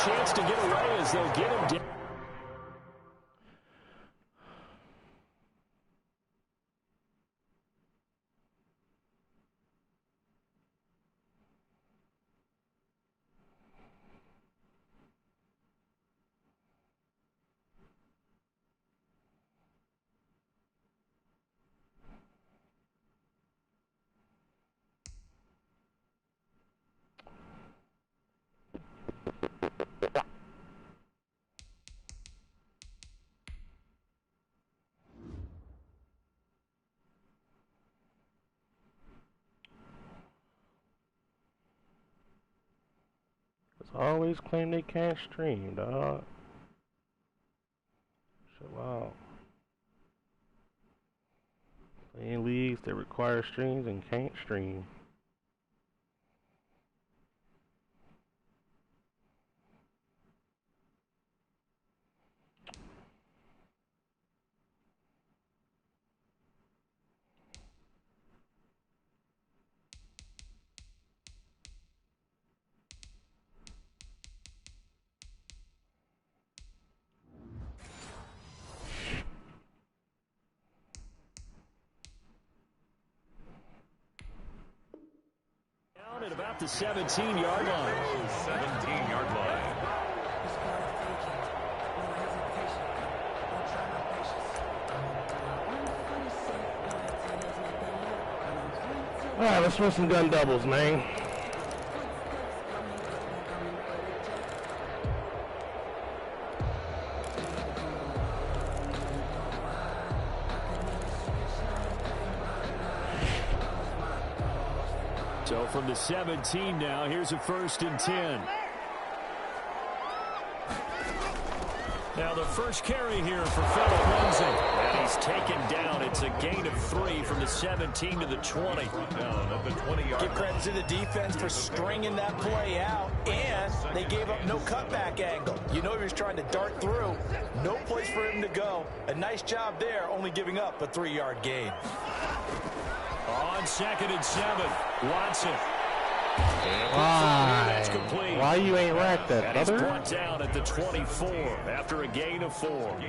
chance to get away as they'll get him down. Always claim they can't stream, dog. Chill out. Playing leagues that require streams and can't stream. At about the 17-yard line. 17-yard line. All right, let's run some gun doubles, man. So from the 17 now, here's a 1st and 10. Now the first carry here for Phillip Lindsay. And he's taken down. It's a gain of 3 from the 17 to the 20. Down at the 20-yard. Give credit to the defense for stringing that play out, and they gave up no cutback angle. You know he was trying to dart through. No place for him to go. A nice job there, only giving up a 3-yard gain. On 2nd and 7, Watson. Why? Why you ain't racked that, and brother? He's brought down at the 24 after a gain of 4.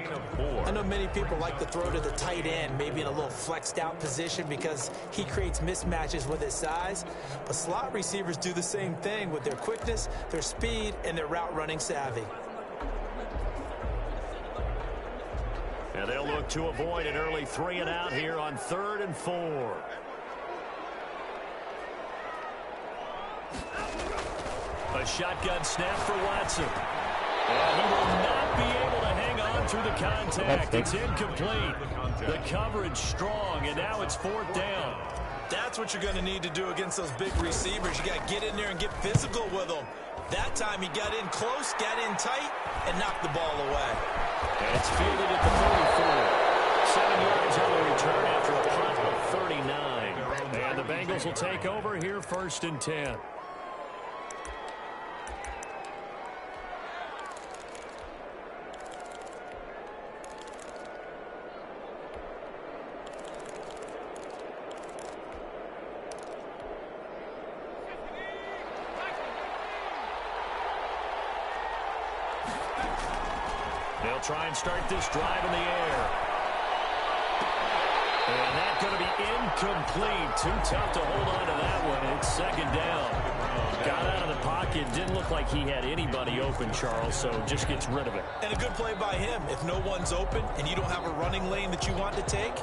I know many people like to throw to the tight end, maybe in a little flexed out position because he creates mismatches with his size. But slot receivers do the same thing with their quickness, their speed, and their route running savvy. And they'll look to avoid an early 3 and out here on 3rd and 4. A shotgun snap for Watson. And he will not be able to hang on through the contact. It's incomplete. The coverage strong, and now it's 4th down. That's what you're going to need to do against those big receivers. You got to get in there and get physical with them. That time he got in close, got in tight, and knocked the ball away. And it's fielded at the 34. 7 yards on the return after a punt of 39. And the Bengals will take over here 1st and 10. They'll try and start this drive in the air. And that's going to be incomplete. Too tough to hold on to that one. It's 2nd down. Got out of the pocket. Didn't look like he had anybody open, Charles, so just gets rid of it. And a good play by him. If no one's open and you don't have a running lane that you want to take,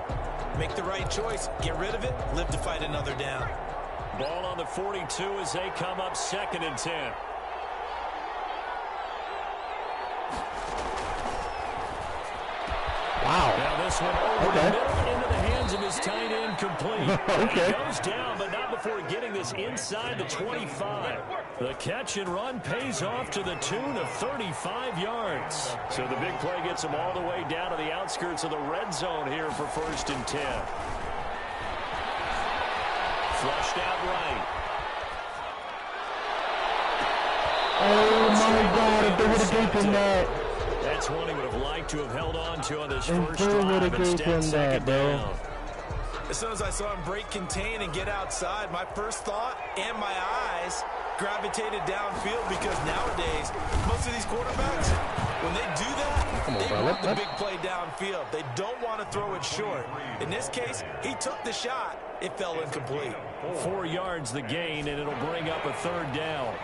make the right choice. Get rid of it. Live to fight another down. Ball on the 42 as they come up 2nd and 10. Wow. Now this one over the middle into the hands of his tight end complete. Okay. He goes down, but not before getting this inside the 25. The catch and run pays off to the tune of 35 yards. So the big play gets him all the way down to the outskirts of the red zone here for 1st and 10. Flushed out right. Oh my God, if they would have taken that. That's one he would have liked to have held on to on this And first they drive. would have Instead, taken that, 2nd bro. down. As soon as I saw him break contain and get outside, my first thought and my eyes gravitated downfield because nowadays, most of these quarterbacks, when they do that, they want the big play downfield. They don't want to throw it short. In this case, he took the shot. It fell incomplete. 4 yards the gain, and it'll bring up a third down.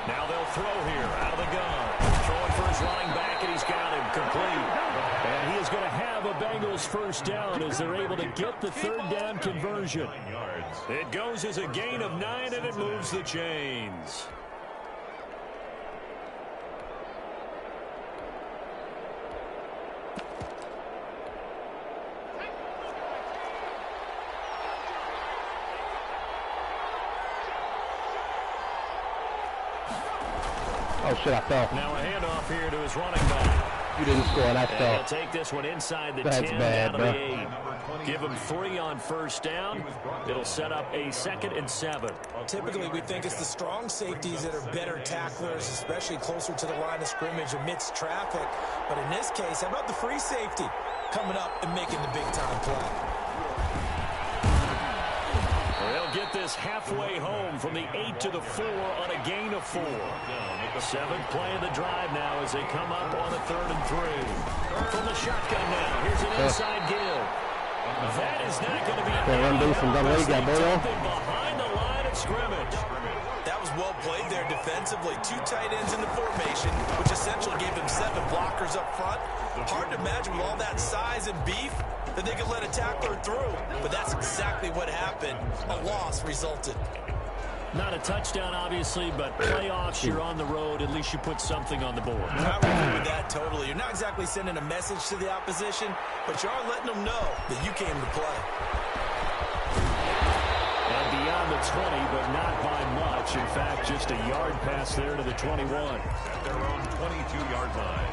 Now they'll throw here out of the gun. Throwing for his running back, and he's got him complete. And he is going to have a Bengals first down as they're able to get the third down conversion. It goes as a gain of 9, and it moves the chains. Oh, shit, I fell. Now a handoff here to his running back. You didn't score, and I fell. He'll take this one inside the That's 10 bad, down to the 8. Give him 3 on first down. It'll set up a 2nd and 7. Typically, we think it's the strong safeties that are better tacklers, especially closer to the line of scrimmage amidst traffic. But in this case, how about the free safety coming up and making the big-time play? They'll get this halfway home from the 8 to the 4 on a gain of 4. 7th play of the drive now as they come up on a 3rd and 3. From the shotgun now, here's an inside give. That is not going to be behind the line of scrimmage. That was well played there defensively. 2 tight ends in the formation, which essentially gave him 7 blockers up front. Hard to imagine with all that size and beef that they could let a tackler through. But that's exactly what happened. A loss resulted. Not a touchdown, obviously, but playoffs, you're on the road. At least you put something on the board. I agree with that totally. You're not exactly sending a message to the opposition, but you are letting them know that you came to play. And beyond the 20, but not by much. In fact, just a yard pass there to the 21. At their own 22-yard line.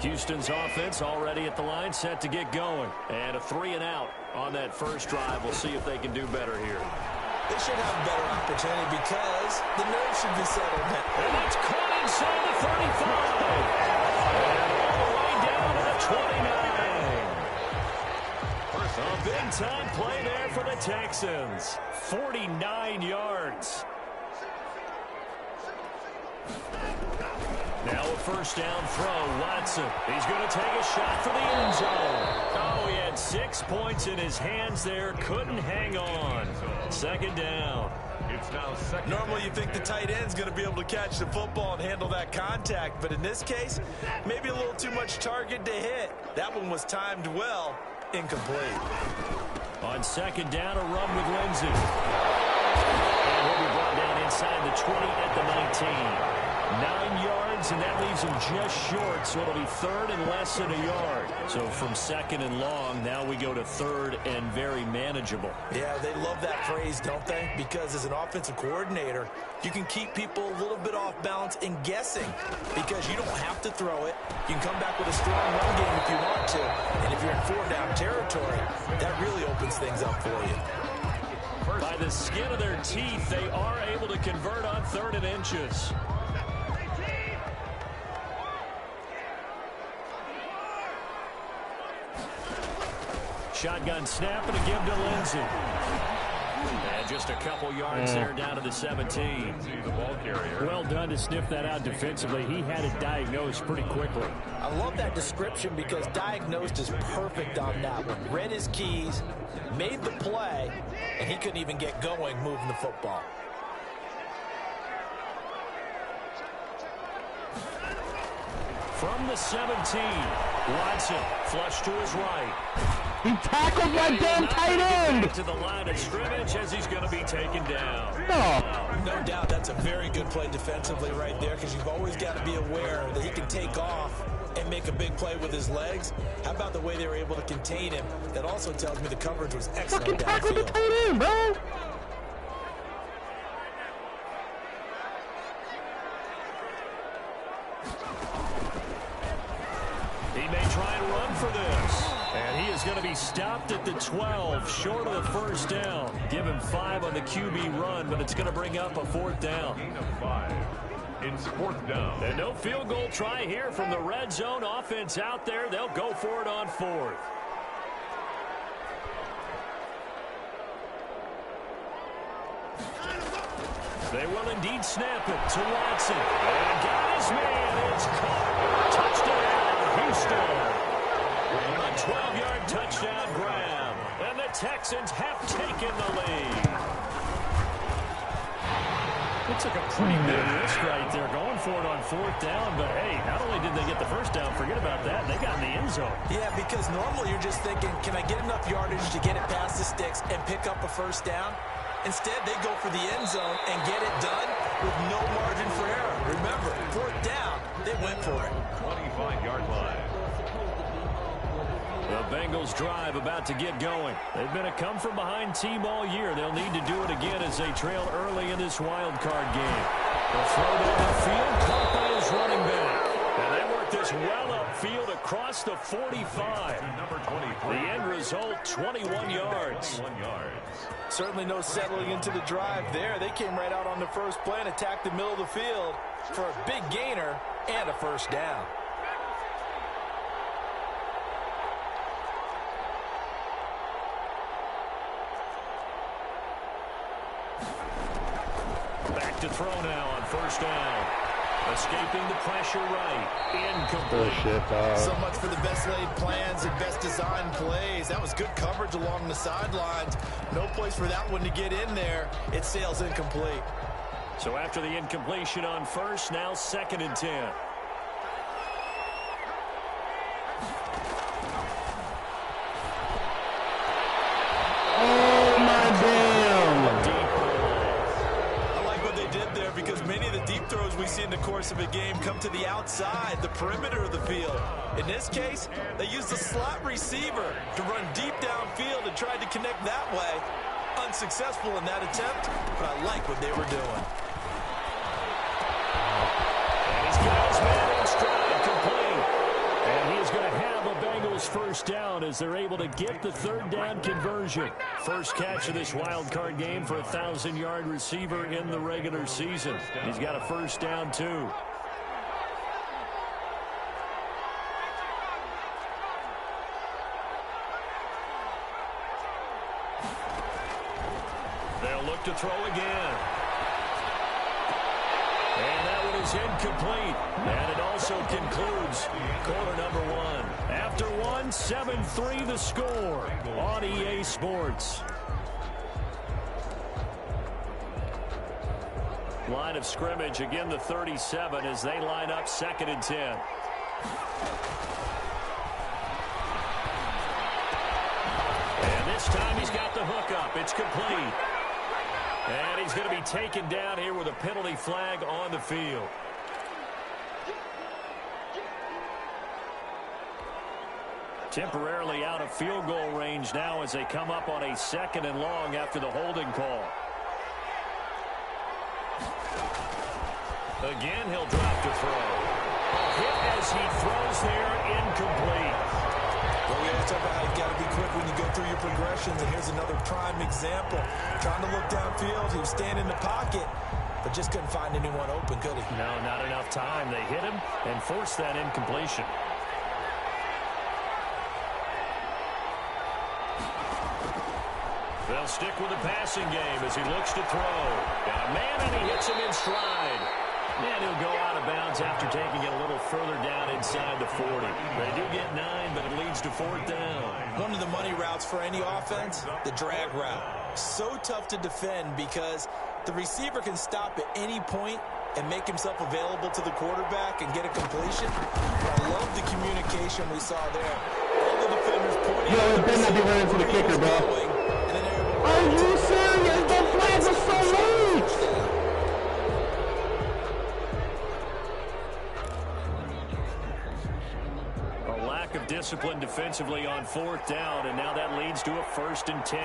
Houston's offense already at the line, set to get going. And a 3 and out on that first drive. We'll see if they can do better here. They should have a better opportunity because the nerves should be settled. And that's caught inside the 35. And all the way down to the 29. A big-time play there for the Texans. 49 yards. Now a first down throw, Watson. He's going to take a shot for the end zone. Oh, he had 6 points in his hands there. Couldn't hang on. 2nd down. It's now 2nd. Normally you think the tight end's going to be able to catch the football and handle that contact. But in this case, maybe a little too much target to hit. That one was timed well. Incomplete. On 2nd down, a run with Lindsey. And he'll be brought down inside the 20 at the 19. 9 yards, and that leaves him just short, so it'll be 3rd and less than a yard. So from 2nd and long, now we go to 3rd and very manageable. Yeah, they love that phrase, don't they? Because as an offensive coordinator, you can keep people a little bit off balance and guessing because you don't have to throw it. You can come back with a strong run game if you want to, and if you're in 4-down territory, that really opens things up for you. By the skin of their teeth, they are able to convert on 3rd and inches. Shotgun snap and a give to Lindsey. And just a couple yards there down to the 17. The ball carrier. Well done to sniff that out defensively. He had it diagnosed pretty quickly. I love that description because diagnosed is perfect on that one. Read his keys, made the play, and he couldn't even get going moving the football. From the 17, Watson flush to his right. He tackled my damn tight end. To the line of scrimmage as he's going to be taken down. No doubt that's a very good play defensively right there because you've always got to be aware that he can take off and make a big play with his legs. How about the way they were able to contain him? That also tells me the coverage was excellent. Fucking tackle the tight end, bro. run for this. And he is going to be stopped at the 12, short of the first down. Give him 5 on the QB run, but it's going to bring up a 4th down. Gain of 5. It's 4th down. And no field goal try here from the red zone. Offense out there. They'll go for it on 4th. They will indeed snap it to Watson. And got his man. It's caught. Touchdown, Houston. A 12-yard touchdown grab. And the Texans have taken the lead. It took a pretty big risk right there going for it on 4th down. But, hey, not only did they get the first down, forget about that, they got in the end zone. Yeah, because normally you're just thinking, can I get enough yardage to get it past the sticks and pick up a first down? Instead, they go for the end zone and get it done with no margin for error. Remember, 4th down, they went for it. 25-yard line. The Bengals drive about to get going. They've been a come-from-behind team all year. They'll need to do it again as they trail early in this wild card game. They'll throw down the field. Caught by his running back. And they work this well upfield across the 45. Number 23. The end result, 21 yards. 21 yards. Certainly no settling into the drive there. They came right out on the first play and attacked the middle of the field for a big gainer and a first down. Back to throw now on first down. Escaping the pressure right. Incomplete. So much for the best laid plans and best designed plays. That was good coverage along the sidelines. No place for that one to get in there. It sails incomplete. So after the incompletion on first, now 2nd and 10. Oh, my damn. I like what they did there because many of the deep throws we see in the course of a game come to the outside, the perimeter of the field. In this case, they used a slot receiver to run deep downfield and tried to connect that way. Unsuccessful in that attempt, but I like what they were doing. And he's got his man in stride, complete. And he's going to have a Bengals first down as they're able to get the 3rd down conversion. First catch of this wild card game for a 1,000-yard receiver in the regular season. He's got a first down, too. They'll look to throw again. And that one is incomplete. And it also concludes quarter number 1. After 1, 7-3 the score on EA Sports. Line of scrimmage, again the 37 as they line up 2nd and 10. And this time he's got the hook up. It's complete. And he's going to be taken down here with a penalty flag on the field. Temporarily out of field goal range now as they come up on a 2nd and long after the holding call. Again, he'll drop to throw. A hit as he throws there, incomplete. Well, we always talk about how you got to be quick when you go through your progressions, and here's another prime example. Trying to look downfield, he was standing in the pocket, but just couldn't find anyone open, could he? No, not enough time. They hit him and forced that incompletion. They'll stick with the passing game as he looks to throw. Got a man, and he hits him in stride. And he'll go out of bounds after taking it a little further down inside the 40. They do get 9, but it leads to 4th down. One of the money routes for any offense, the drag route. So tough to defend because the receiver can stop at any point and make himself available to the quarterback and get a completion. But I love the communication we saw there. All the defenders pointing Yo, it better not be running for the kicker, bro. Are you serious? The flag was so late! Of discipline defensively on 4th down, and now that leads to a 1st and 10.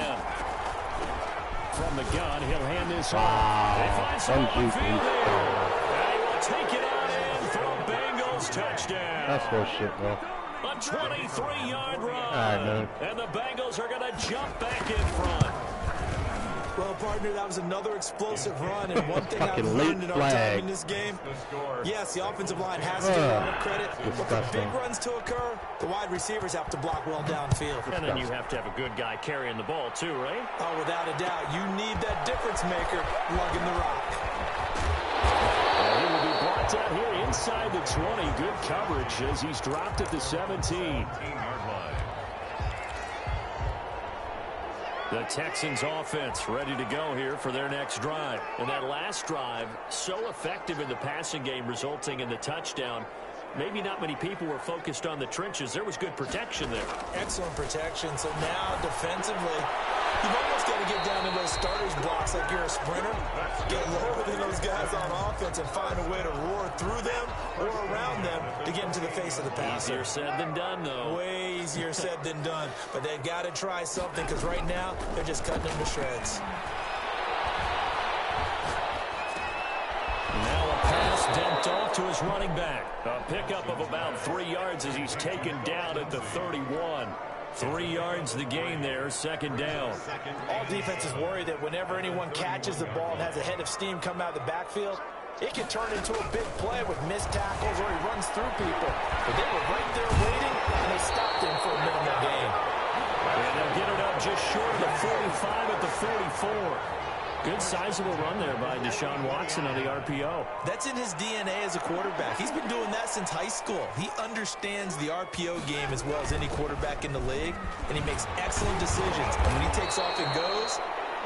From the gun, he'll hand this off. They find some open field there. And he will take it out and throw. Bengals touchdown. That's bullshit, bro. A 23-yard run. And the Bengals are going to jump back in front. Well, partner, that was another explosive run, and one thing I've learned in our time in this game, yes, the offensive line has to get a lot of credit, but for big runs to occur, the wide receivers have to block well downfield. And then you have to have a good guy carrying the ball, too, right? Oh, without a doubt. You need that difference maker lugging the rock. And he will be brought down here inside the 20. Good coverage as he's dropped at the 17. The Texans offense ready to go here for their next drive. And that last drive, so effective in the passing game, resulting in the touchdown. Maybe not many people were focused on the trenches. There was good protection there. Excellent protection. So now defensively, you've almost got to get down to those starters blocks like you're a sprinter. Get lower than those guys on offense and find a way to roar through them or around them to get into the face of the passer. Easier said than done, though. Way easier said than done. But they've got to try something because right now they're just cutting them to shreds. Now a pass dumped off to his running back. A pickup of about 3 yards as he's taken down at the 31. 3 yards the gain there, second down. All defenses worry that whenever anyone catches the ball and has a head of steam come out of the backfield, it can turn into a big play with missed tackles or he runs through people. But they were right there waiting, and they stopped him for a minimal gain. And they'll get it up just short of the 45 at the 44. Good sizable run there by Deshaun Watson on the RPO. That's in his DNA as a quarterback. He's been doing that since high school. He understands the RPO game as well as any quarterback in the league, and he makes excellent decisions. And when he takes off and goes,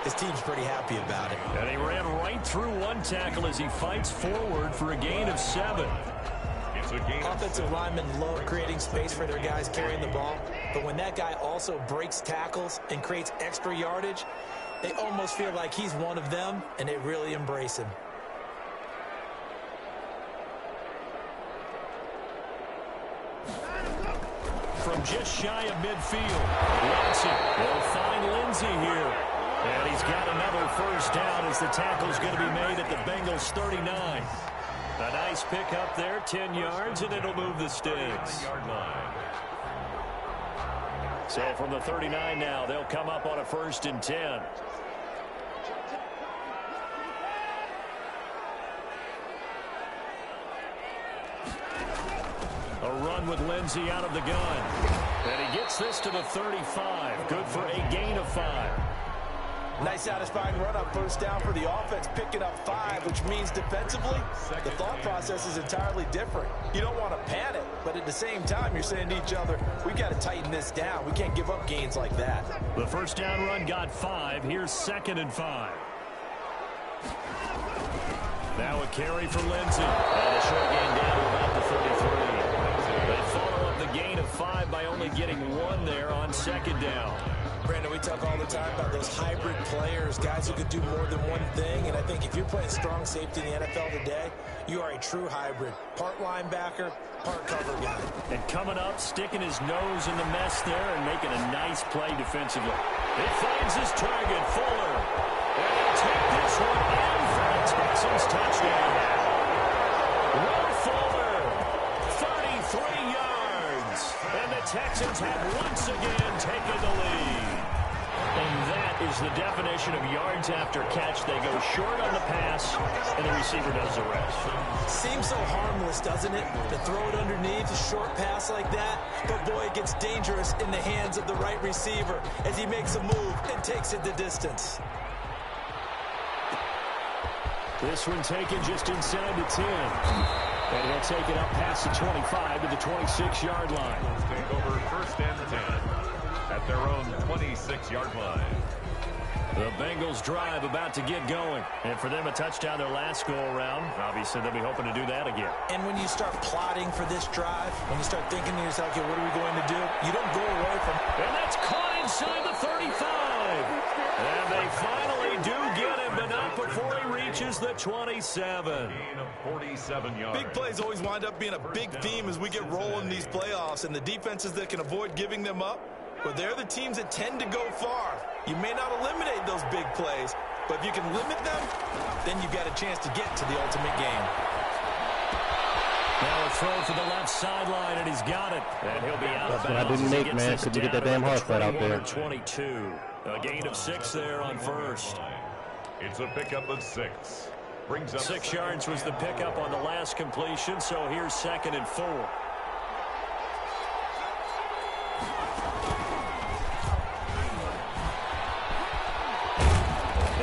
his team's pretty happy about it. And he ran right through one tackle as he fights forward for a gain of 7. Offensive linemen love creating space for their guys carrying the ball, but when that guy also breaks tackles and creates extra yardage, they almost feel like he's one of them, and they really embrace him. From just shy of midfield, Watson will find Lindsey here. And he's got another first down as the tackle's going to be made at the Bengals 39. A nice pickup there, 10 yards, and it'll move the sticks. So from the 39 now, they'll come up on a 1st and 10. A run with Lindsey out of the gun. And he gets this to the 35. Good for a gain of 5. Nice satisfying run up, first down for the offense, picking up 5, which means defensively, the thought process is entirely different. You don't want to panic, but at the same time, you're saying to each other, we've got to tighten this down. We can't give up gains like that. The first down run got 5. Here's 2nd and 5. Now a carry for Lindsey. And a short gain down to about the 33. They follow up the gain of 5 by only getting 1 there on 2nd down. Brandon, we talk all the time about those hybrid players, guys who could do more than one thing, and I think if you're playing strong safety in the NFL today, you are a true hybrid. Part linebacker, part cover guy. And coming up, sticking his nose in the mess there and making a nice play defensively. He finds his target, Fuller. And he'll take this one in for a Texans touchdown. Will Fuller, 33 yards. And the Texans have once again taken the lead. And that is the definition of yards after catch. They go short on the pass, and the receiver does the rest. Seems so harmless, doesn't it? To throw it underneath, a short pass like that. But, boy, it gets dangerous in the hands of the right receiver as he makes a move and takes it the distance. This one taken just inside the 10. And he'll take it up past the 25 to the 26-yard line. Take over 1st and 10 at their own 26-yard line. The Bengals drive about to get going. And for them, a touchdown their last go-around. Obviously, they'll be hoping to do that again. And when you start plotting for this drive, when you start thinking to yourself, okay, what are we going to do? You don't go away from it. And that's caught inside the 35. And they finally do get him, but not before he reaches the 27. Gain of 47 yards. Big plays always wind up being a big theme as we get rolling in these playoffs, and the defenses that can avoid giving them up, well, they're the teams that tend to go far. You may not eliminate those big plays, but if you can limit them, then you've got a chance to get to the ultimate game. Now a throw for the left sideline, and he's got it. And he'll be out of bounds. That's what I didn't make, man. Couldn't get that damn hard flat out there. 22. A gain of 6 there on first. It's a pickup of 6. Brings up 6 yards was the pickup on the last completion, so here's 2nd and 4.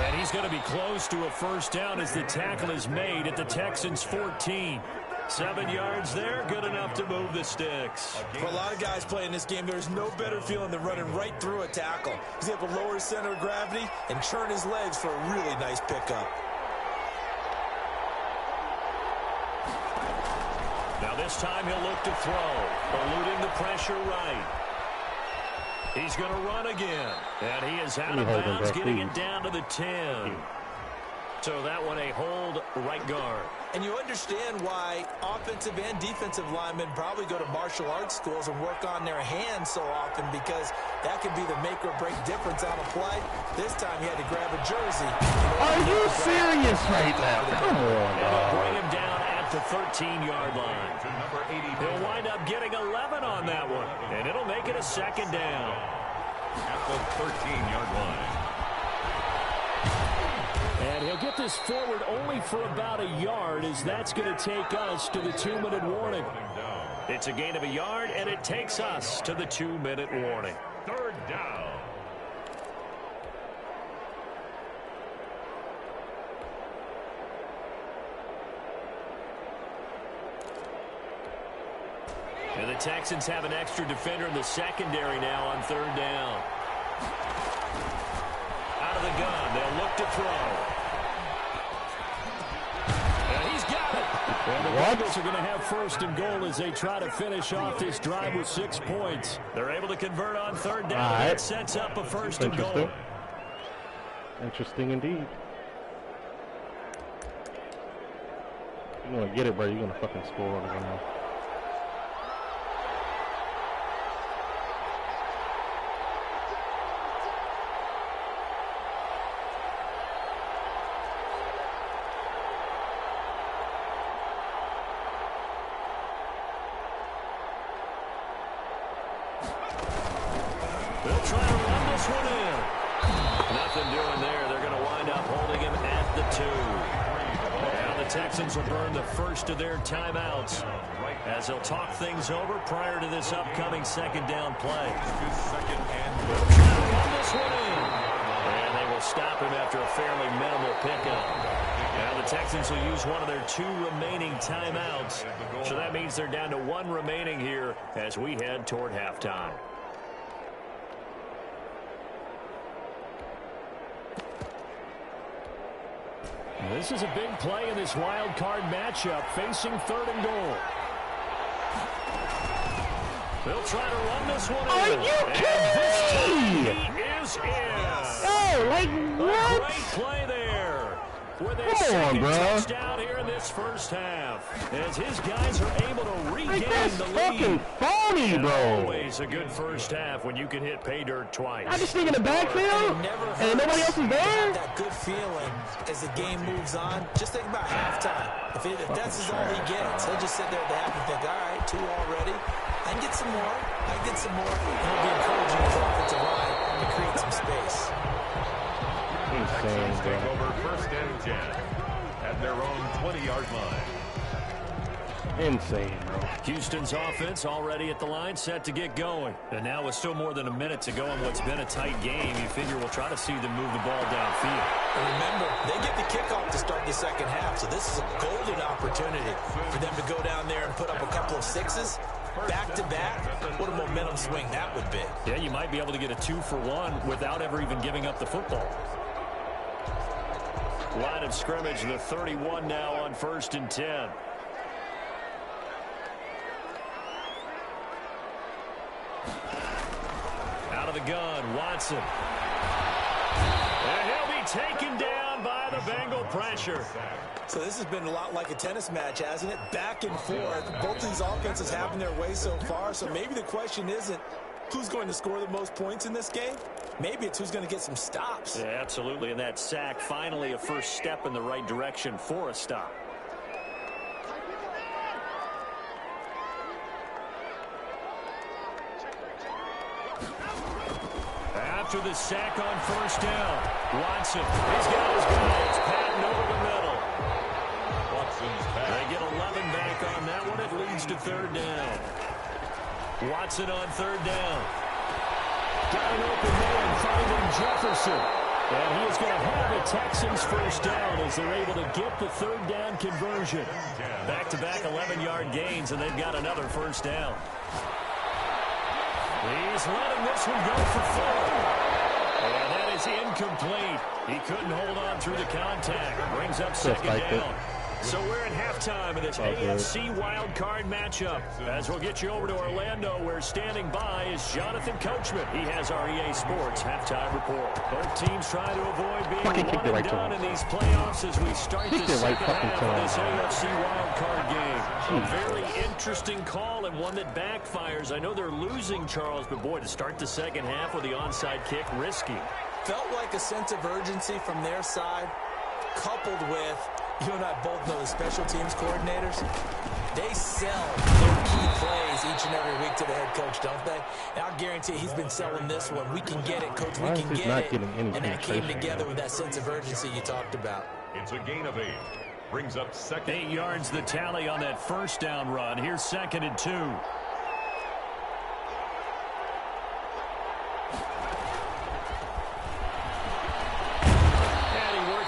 And he's going to be close to a first down as the tackle is made at the Texans' 14. 7 yards there, good enough to move the sticks. For a lot of guys playing this game, there's no better feeling than running right through a tackle. He's able to lower his center of gravity and churn his legs for a really nice pickup. Now this time he'll look to throw, eluding the pressure right. He's going to run again, and he is out of bounds, getting it down to the 10. So that one a hold right guard. And you understand why offensive and defensive linemen probably go to martial arts schools and work on their hands so often, because that can be the make or break difference on a play. This time he had to grab a jersey. Are you serious right now? Come on, dog. Bring him down at the 13-yard line. He'll wind up getting 11 on that one, and it'll make it a 2nd down. At the 13-yard line. And he'll get this forward only for about a yard, as that's going to take us to the 2-minute warning. It's a gain of a yard, and it takes us to the 2-minute warning. 3rd down. And the Texans have an extra defender in the secondary now on 3rd down. Out of the gun, they'll look to throw. And he's got it. And the Bengals are going to have 1st and goal as they try to finish off this drive with 6 points. They're able to convert on 3rd down. Right. That sets up a 1st and goal. Interesting indeed. You're going to get it, bro. You're going to fucking score on it now. They'll try to run this one in. Nothing doing there. They're going to wind up holding him at the 2. Now the Texans will burn the first of their timeouts as they'll talk things over prior to this upcoming 2nd down play. They'll try to run this one in. And they will stop him after a fairly minimal pickup. Now the Texans will use one of their 2 remaining timeouts. So that means they're down to 1 remaining here as we head toward halftime. This is a big play in this wild card matchup, facing 3rd and goal. They'll try to run this one in. Are you kidding me? He is in. Oh, like what? A great play there. With a Come on, bro. touchdown here in this first half, as his guys are able to regain that's the lead. Fucking phony, bro. Always a good first half when you can hit pay dirt twice. I just think in the backfield, and nobody else is there. That good feeling as the game moves on. Just think about halftime. If that's all he gets, he'll just sit there at the half and think, all right, 2 already. I can get some more. I can get some more. And he'll be encouraging his offensive line to create some space. Texans take over 1st and 10 at their own 20-yard line. Insane, bro. Houston's offense already at the line, set to get going. And now with still more than a minute to go in what's been a tight game, you figure we'll try to see them move the ball downfield. And remember, they get the kickoff to start the 2nd half, so this is a golden opportunity for them to go down there and put up a couple of 6s. Back-to-back, what a momentum swing that would be. Yeah, you might be able to get a 2-for-1 without ever even giving up the football. Line of scrimmage, the 31 now on 1st and 10. Out of the gun, Watson. And he'll be taken down by the Bengal pressure. So this has been a lot like a tennis match, hasn't it? Back and forth. Both these offenses having their way so far, so maybe the question isn't who's going to score the most points in this game. Maybe it's who's going to get some stops. Yeah, absolutely. And that sack, finally a first step in the right direction for a stop. after the sack on first down. Watson, he's got his guys patting over the middle. Watson's pass. They get 11 back on that one. It leads to third down. Watson on third down. Got an open man finding Jefferson. And he is going to have the Texans first down as they're able to get the third down conversion. Back-to-back 11-yard gains, and they've got another first down. He's letting this one go for 4. And that is incomplete. He couldn't hold on through the contact. Brings up second down. So we're at halftime of this AFC Wildcard matchup. As we'll get you over to Orlando, where standing by is Jonathan Coachman. He has our EA Sports halftime report. Both teams trying to avoid being one and done in these playoffs as we start the second half of this AFC Wildcard game. A very interesting call and one that backfires. I know they're losing, Charles, but boy, to start the second half with the onside kick, risky. Felt like a sense of urgency from their side, coupled with, you and I both know the special teams coordinators, they sell their key plays each and every week to the head coach, don't they? And I'll guarantee he's been selling this one. We can get it, coach, we can get it. And that came together with that sense of urgency you talked about. It's a gain of 8. Brings up second. 8 yards the tally on that first down run. Here's 2nd and 2.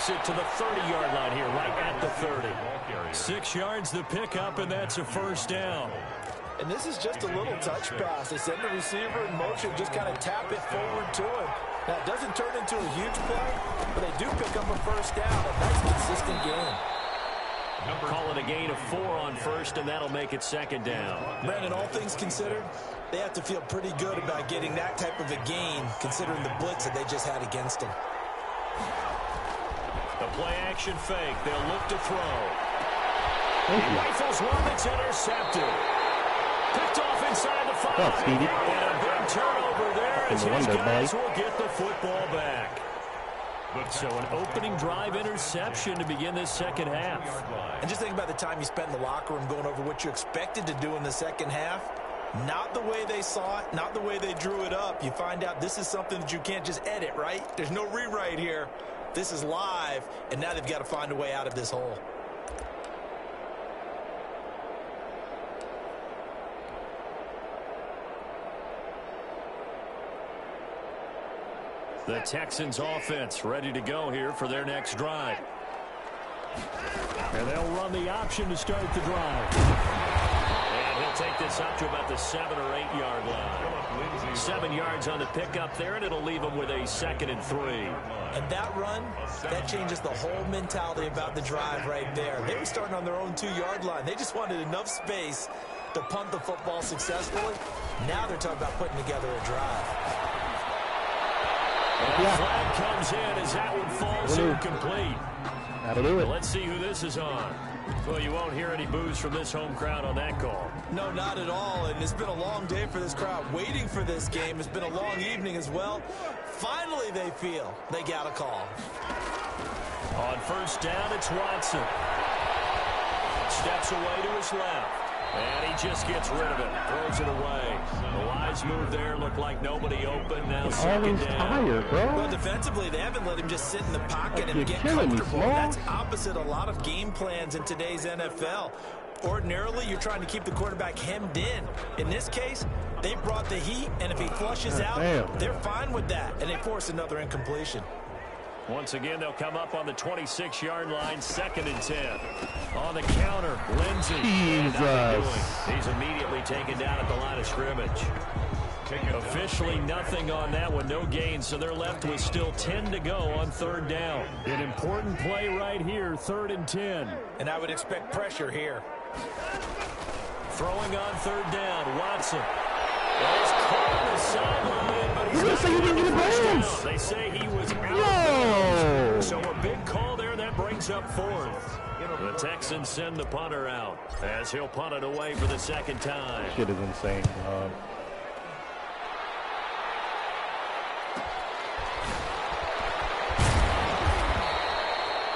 It to the 30-yard line here, right at the 30. 6 yards the pickup, and that's a first down. And this is just a little touch pass. They send the receiver in motion, just kind of tap it forward to him. Now, it doesn't turn into a huge play, but they do pick up a first down. A nice, consistent gain. Call it a gain of 4 on first, and that'll make it second down. Brandon, all things considered, they have to feel pretty good about getting that type of a gain, considering the blitz that they just had against them. The play-action fake. They'll look to throw. He rifles one that's intercepted. Picked off inside the 5. And a big turnover there as his guys will get the football back. So an opening drive interception to begin this second half. And just think about the time you spent in the locker room going over what you expected to do in the second half. Not the way they saw it, not the way they drew it up. You find out this is something that you can't just edit, right? There's no rewrite here. This is live, and now they've got to find a way out of this hole. The Texans offense ready to go here for their next drive. And they'll run the option to start the drive. And he'll take this up to about the 7 or 8 yard line. 7 yards on the pickup there, and it'll leave them with a 2nd and 3. And that run, that changes the whole mentality about the drive right there. They were starting on their own 2-yard line. They just wanted enough space to punt the football successfully. Now they're talking about putting together a drive. And the flag comes in as that one falls incomplete. That'll do it. Let's see who this is on. Well, you won't hear any boos from this home crowd on that call. No, not at all. And it's been a long day for this crowd waiting for this game. It's been a long evening as well. Finally, they feel they got a call. On first down, it's Watson. Steps away to his left. And he just gets rid of it. Throws it away. The wise move there looked like nobody open. Now second down. Tired, bro. Well, defensively, they haven't let him just sit in the pocket and get comfortable. That's opposite a lot of game plans in today's NFL. Ordinarily, you're trying to keep the quarterback hemmed in. In this case, they brought the heat, and if he flushes out, they're fine with that, and they force another incompletion. Once again, they'll come up on the 26-yard line, 2nd and 10. On the counter, Lindsey. He's immediately taken down at the line of scrimmage. Officially nothing on that one, no gain, so they're left with still 10 to go on third down. An important play right here, 3rd and 10. And I would expect pressure here. Throwing on third down, Watson. He's caught on the sideline, but he's not going to get the They say he was out. So a big call there that brings up 4th. The Texans send the punter out as he'll punt it away for the 2nd time. Shit is insane, dog.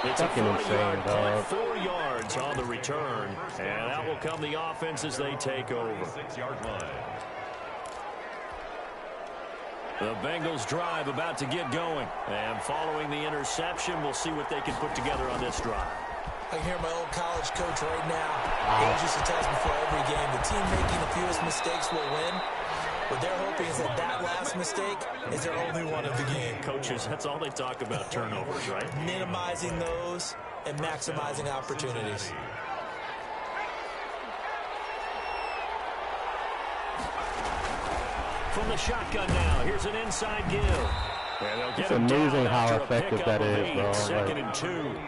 It's a 40-yard punt, 4 yards on the return, and out will come the offense as they take over. 6-yard line. The Bengals drive about to get going. And following the interception, we'll see what they can put together on this drive. I can hear my old college coach right now. He used to tell us before every game, the team making the fewest mistakes will win. What they're hoping is that that last mistake is their only one of the game. Coaches, that's all they talk about, turnovers, right? Minimizing those and maximizing opportunities. From the shotgun now, here's an inside give. And they'll get It's him amazing down how after a effective pickup that of is, 8, bro. second Like, and 2.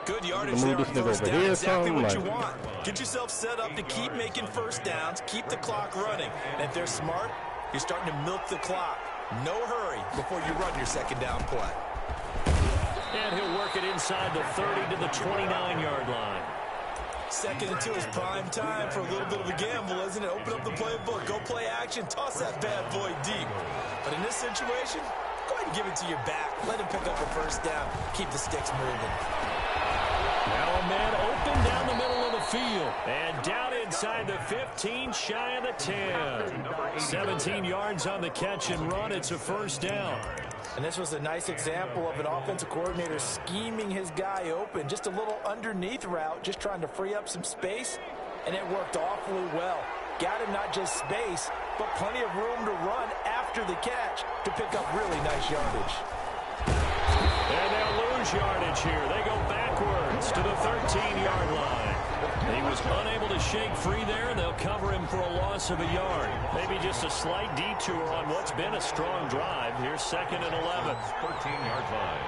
Good yardage move there this on nigga first over down. here or Exactly something, what you like- want. Get yourself set up to keep making first downs, keep the clock running. And if they're smart, you're starting to milk the clock. No hurry before you run your second down play. And he'll work it inside the 30 to the 29-yard line. Second and 2 is prime time for a little bit of a gamble, isn't it? Open up the playbook, go play action, toss that bad boy deep. But in this situation, go ahead and give it to your back. Let him pick up a first down. Keep the sticks moving. Now a man open down the middle of the field. And down inside the 15, shy of the 10. 17 yards on the catch and run. It's a first down. And this was a nice example of an offensive coordinator scheming his guy open. Just a little underneath route, just trying to free up some space. And it worked awfully well. Got him not just space, but plenty of room to run after the catch to pick up really nice yardage. And they'll lose yardage here. They go backwards to the 13-yard line. He was unable to shake free there. They'll cover him for a loss of a yard. Maybe just a slight detour on what's been a strong drive. Here's second and 11. 13-yard line.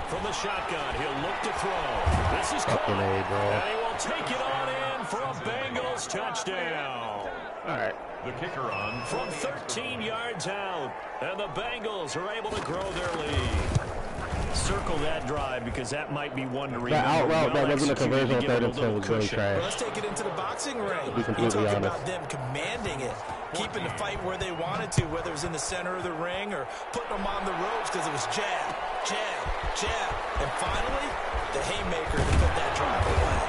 From the shotgun, he'll look to throw. This is caught. And he will take it on in for a Bengals touchdown. all right. The kicker on From 13 yards out. And the Bengals are able to grow their lead. Circle that drive because that might be one to remember. That out route, that Well wasn't a executed to conversion on give it third a and 10 little was really cushion. trash. Let's take it into the boxing ring. be You completely talk honest. about them commanding it, keeping the fight where they wanted to, whether it was in the center of the ring or putting them on the ropes because it was jab, jab, jab. And finally, the haymaker to put that drive away.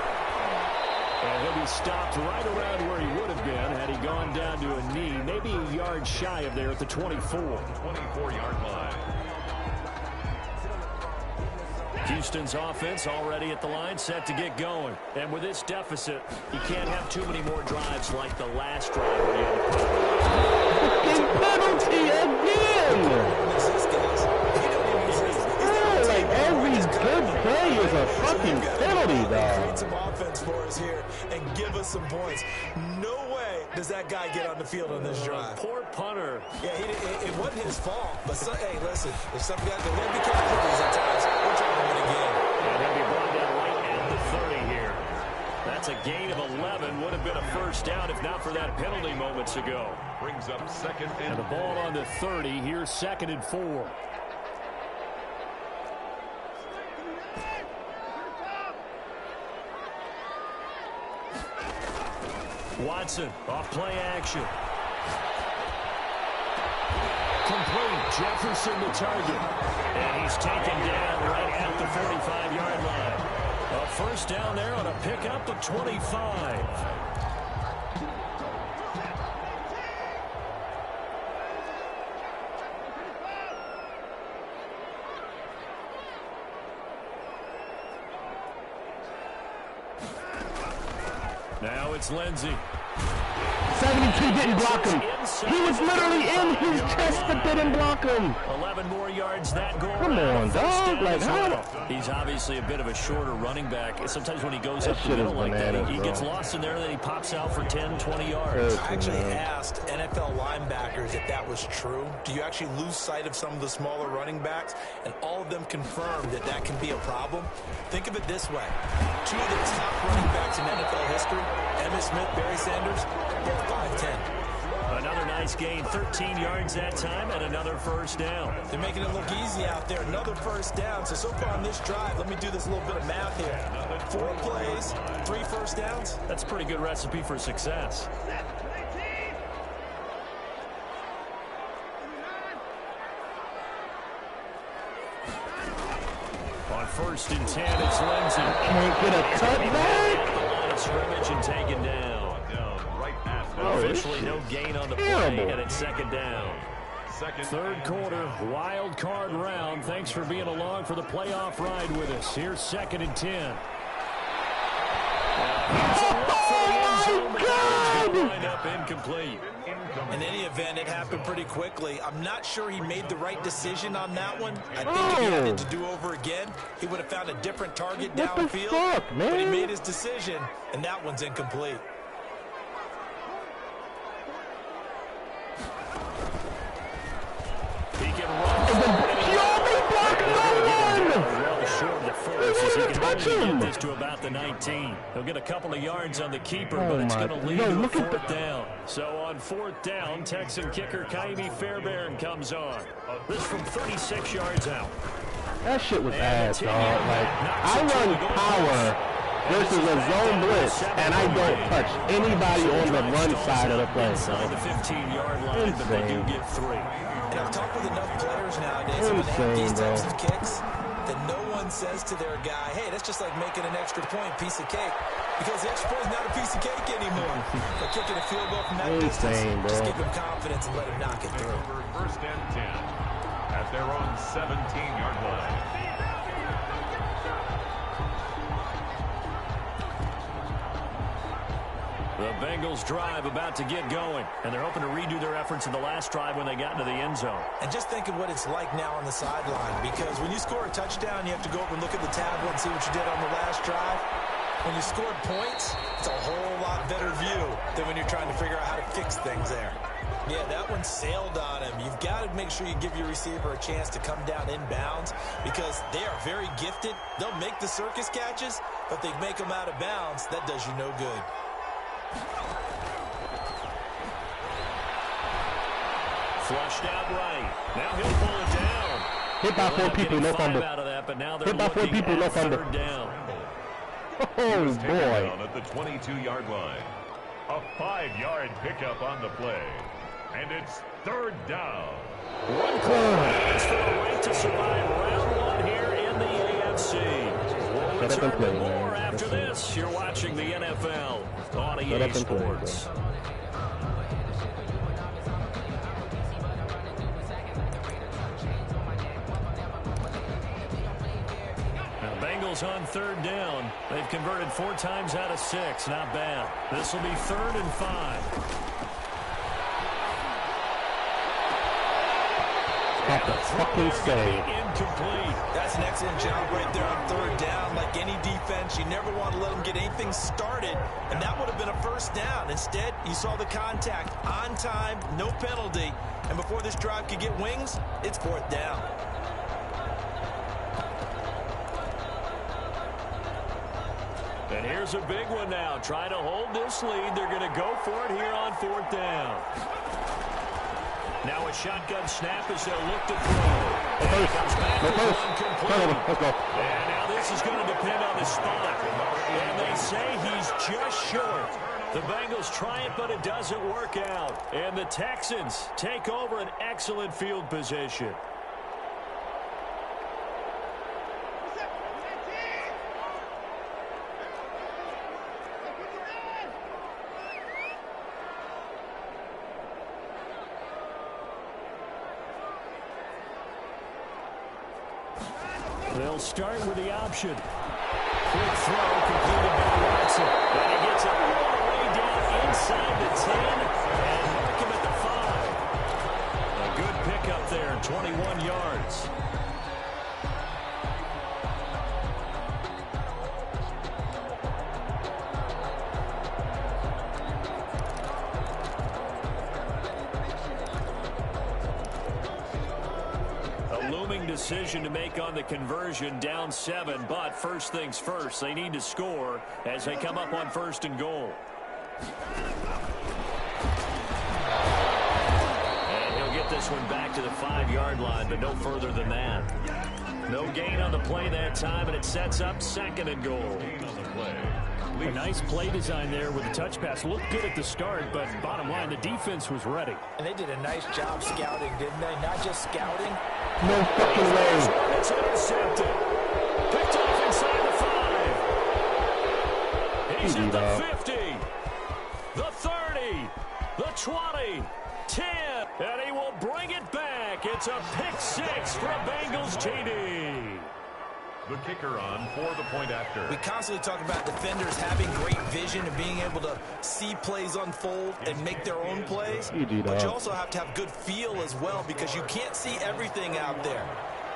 And he'll be stopped right around where he would have been had he gone down to a knee, maybe a yard shy of there at the 24. 24-yard line. Houston's offense already at the line, set to get going. And with this deficit, you can't have too many more drives like the last drive where you had to Fucking penalty again! Oh, like every good play is a fucking penalty, dog. Create some offense for us here and give us some points. No way does that guy get on the field on this drive. Poor punter. Yeah, it wasn't his fault. But, hey, listen, if some guys, there will be casualties at times. We're trying to win a game. And he'll be brought down right at the 30 here. That's a gain of 11. Would have been a first down if not for that penalty moments ago. Brings up second And the ball on the 30. Here's second and 4. Watson off play action. Complete. Jefferson the target. And he's taken down right at the 45-yard line. A first down there on a pickup of 25. Now it's Lindsey. 72 didn't block him. He was literally in his chest but didn't block him. 11 more yards that goal. Come on, dog. Like, how? He's obviously a bit of a shorter running back. Sometimes when he goes up the shit is middle like that, bananas, he bro. gets lost in there, and then he pops out for 10, 20 yards. I actually asked NFL linebackers if that was true. Do you actually lose sight of some of the smaller running backs? And all of them confirmed that that can be a problem. Think of it this way. Two of the top running backs in NFL history, Emmitt Smith, Barry Sanders, both 5'10". Another nice gain, 13 yards that time, and another first down. They're making it look easy out there. Another first down. So far on this drive, let me do this little bit of math here. 4 plays, 3 first downs. That's a pretty good recipe for success. On first and 10, it's Lindsey. Can't get a cutback. The line of scrimmage and taken down. right at the Officially no gain on the play, and it's second down. Third quarter, wild card round. Thanks for being along for the playoff ride with us. Here's 2nd and 10. Line up incomplete. In any event, it happened pretty quickly. I'm not sure he made the right decision on that one. I think if he had it to do over again, he would have found a different target downfield. But he made his decision, and that one's incomplete. He can run. Well short of the first, as he can only get this to about the 19. He'll get a couple of yards on the keeper, but it's going to lead to a 4th down. So on 4th down, Texan kicker Kaimi Fairbairn comes on. This from 36 yards out. That shit was ass, dog. Like, I run power versus a zone blitz, and I don't touch anybody on the run side of the play. Inside the 15-yard line, but they do get 3. And I've talked with enough players nowadays when they have these types of kicks that no one says to their guy, hey, that's just like making an extra point, piece of cake. Because the extra point is not a piece of cake anymore. But kicking a field goal from that distance, just give him confidence and let him knock it through. 1st and 10 at their own 17-yard line. The Bengals drive about to get going, and they're hoping to redo their efforts in the last drive when they got into the end zone. And just think of what it's like now on the sideline, because when you score a touchdown, you have to go over and look at the tablet and see what you did on the last drive. When you scored points, it's a whole lot better view than when you're trying to figure out how to fix things there. Yeah, that one sailed on him. You've got to make sure you give your receiver a chance to come down inbounds because they are very gifted. They'll make the circus catches, but they make them out of bounds. That does you no good. Flushed out right. Now he'll pull it down. Hit by 4 people, no fumble. Hit by 4 people, no fumble. Oh, boy. At the 22-yard line. A 5-yard pickup on the play. And it's 3rd down. One clearance for the right to survive round 1 here in the AFC. We'll return with more after this. You're watching the NFL on EA Sports. Bengals on 3rd down. They've converted 4 times out of 6. Not bad. This will be 3rd and 5. Have to fucking stay. Incomplete. That's an excellent job right there on 3rd down. Like any defense, you never want to let them get anything started, and that would have been a 1st down. Instead, you saw the contact on time, no penalty, and before this drive could get wings, it's 4th down. And here's a big one now. Trying to hold this lead. They're going to go for it here on 4th down. Now a shotgun snap as they'll look to throw. And he comes back with one complete. Let's go. And now this is going to depend on the spot. And they say he's just short. The Bengals try it, but it doesn't work out. And the Texans take over an excellent field position. They'll start with the option. Quick throw completed by Watson. And he gets it all the way down inside the 10 and mark him at the 5. A good pickup there, 21 yards. Decision to make on the conversion, down 7, but first things first, they need to score as they come up on 1st and goal. And he'll get this one back to the 5-yard line, but no further than that. No gain on the play that time, and it sets up 2nd and goal. A nice play design there with the touch pass. Looked good at the start, but bottom line, the defense was ready. And they did a nice job scouting, didn't they? Not just scouting. No fucking way. It's intercepted. Picked off inside the 5. He's at the 50. The 30. It's a pick six for a Bengals TD. The kicker on for the point after. We constantly talk about defenders having great vision and being able to see plays unfold and make their own plays. But you also have to have good feel as well because you can't see everything out there.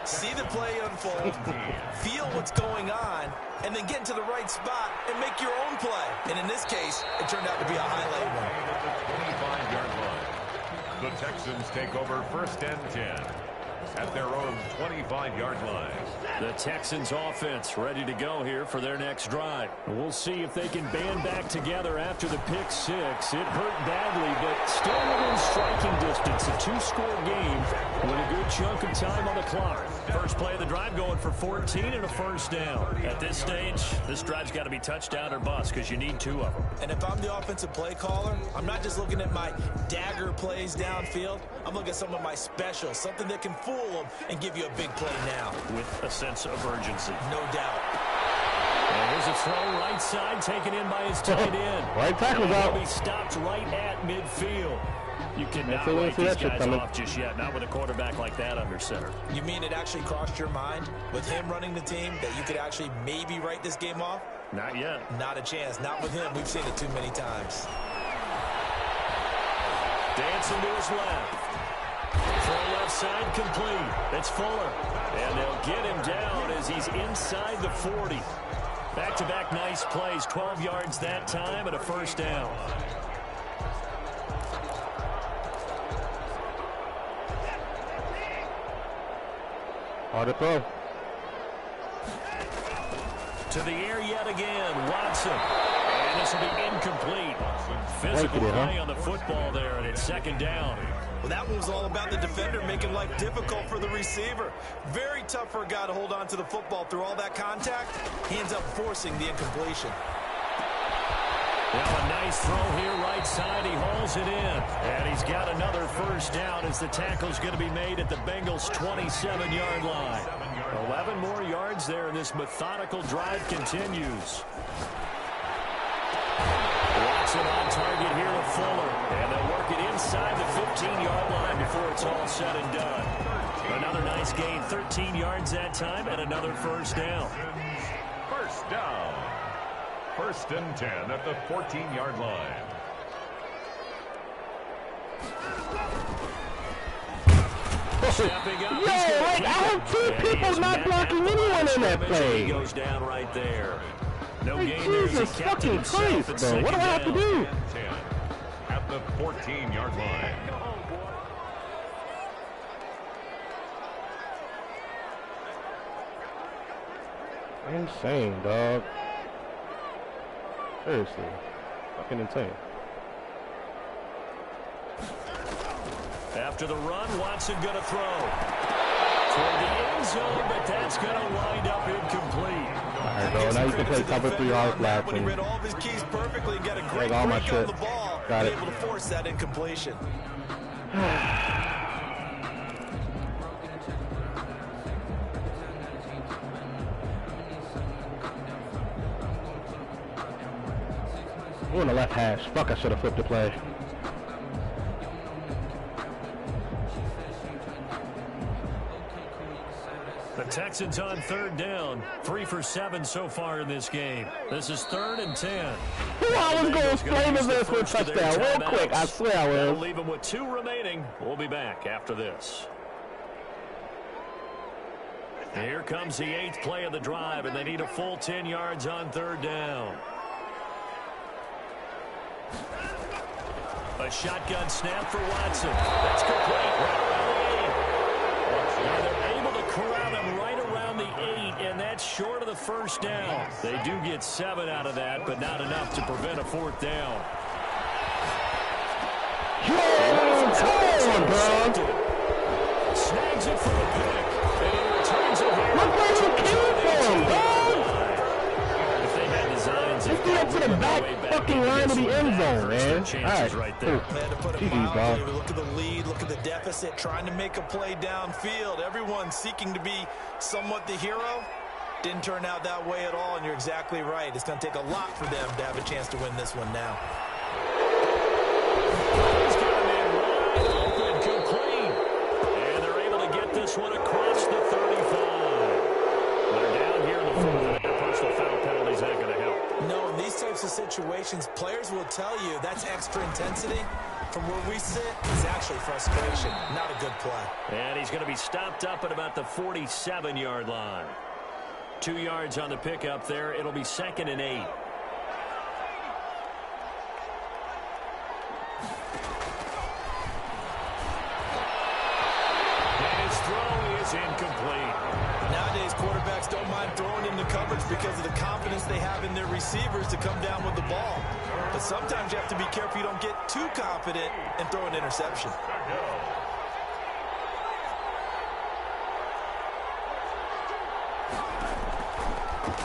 See the play unfold, feel what's going on, and then get into the right spot and make your own play. And in this case, it turned out to be a highlight one. The 25-yard line. The Texans take over 1st and 10 at their own 25-yard line. The Texans offense ready to go here for their next drive. We'll see if they can band back together after the pick six. It hurt badly, but still within striking distance. A two-score game with a good chunk of time on the clock. First play of the drive going for 14 and a first down. At this stage, this drive's got to be touchdown or bust because you need two of them. And if I'm the offensive play caller, I'm not just looking at my dagger plays downfield. I'm looking at some of my specials, something that can fool them and give you a big play now. With a sense of urgency. No doubt. And here's a throw right side taken in by his tight end. Right tackle's out. He stopped right at midfield. You cannot write these guys off just yet, not with a quarterback like that under center. You mean it actually crossed your mind with him running the team that you could actually maybe write this game off? Not yet. Not a chance. Not with him. We've seen it too many times. Dancing to his left. Throw left side complete. It's Fuller. And they'll get him down as he's inside the 40. Back-to-back nice plays. 12 yards that time and a first down. Hard to throw. To the air yet again. Watson. And this will be incomplete. Physical play on the football there, and it's second down. Well, that one was all about the defender making life difficult for the receiver. Very tough for a guy to hold on to the football through all that contact. He ends up forcing the incompletion. Now a nice throw here right side. He hauls it in. And he's got another first down as the tackle's going to be made at the Bengals' 27-yard line. 11 more yards there, and this methodical drive continues. Watson on target here to Fuller. And they'll work it inside the 15-yard line before it's all said and done. Another nice gain, 13 yards that time, and another first down. First down. 1st and 10 at the 14-yard line. Stepping up. Yeah, like I have two people not blocking anyone in that play. He goes down right there. No Hey, gain there. Jesus fucking Christ, bro. What do I have to do? 10 at the 14-yard line. Insane, dog. Seriously. Fucking insane. After the run, Watson going to throw. Toward the end zone, but that's going to wind up incomplete. All right, bro. Now you can play cover 3 yards flat. When he read all of his keys perfectly and got a great all my break on shit. the ball, Got it. able to force that incompletion. We're in the left hash. Fuck, I should have flipped the play. The Texans on 3rd down. 3 for 7 so far in this game. This is 3rd and 10. I was going flavor this for a touchdown real quick. I swear I That'll will. leave them with 2 remaining. We'll be back after this. Here comes the 8th play of the drive, and they need a full 10 yards on 3rd down. A shotgun snap for Watson. That's complete. Right around the 8. They're able to corral him right around the 8, and that's short of the first down. They do get 7 out of that, but not enough to prevent a 4th down. Snags it for a pick, and he returns it here. Look where you came from, dog. If they had designs, Let's get up to the back fucking line of the end zone, man. Chances All right right, there. cool. They had to put it GG, mildly. dog. Look at the lead, look at the deficit, trying to make a play downfield. Everyone seeking to be somewhat the hero. Didn't turn out that way at all, and you're exactly right. It's going to take a lot for them to have a chance to win this one now. He's got him in wide open, complete. And they're able situations, players will tell you that's extra intensity. From where we sit, it's actually frustration, not a good play. And he's going to be stopped up at about the 47-yard line. 2 yards on the pickup there. It'll be 2nd and 8. And his throw is incomplete. Nowadays, quarterbacks don't mind throwing into coverage because of the confidence they have in their receivers to come down with the ball. But sometimes you have to be careful you don't get too confident and throw an interception.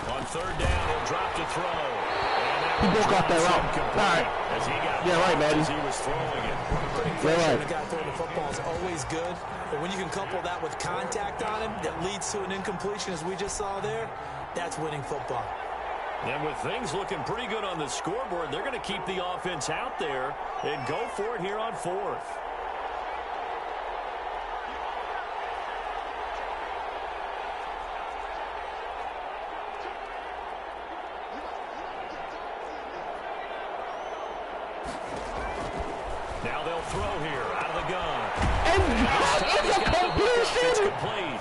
On 3rd down, he'll drop to throw. He broke off that route. All right. As he got right, man. As he was throwing it. Putting pressure on the guy throwing the football is always good. But when you can couple that with contact on him that leads to an incompletion, as we just saw there, that's winning football. And with things looking pretty good on the scoreboard, they're going to keep the offense out there and go for it here on 4th. Now they'll throw here out of the gun. And it's a completion. It's complete.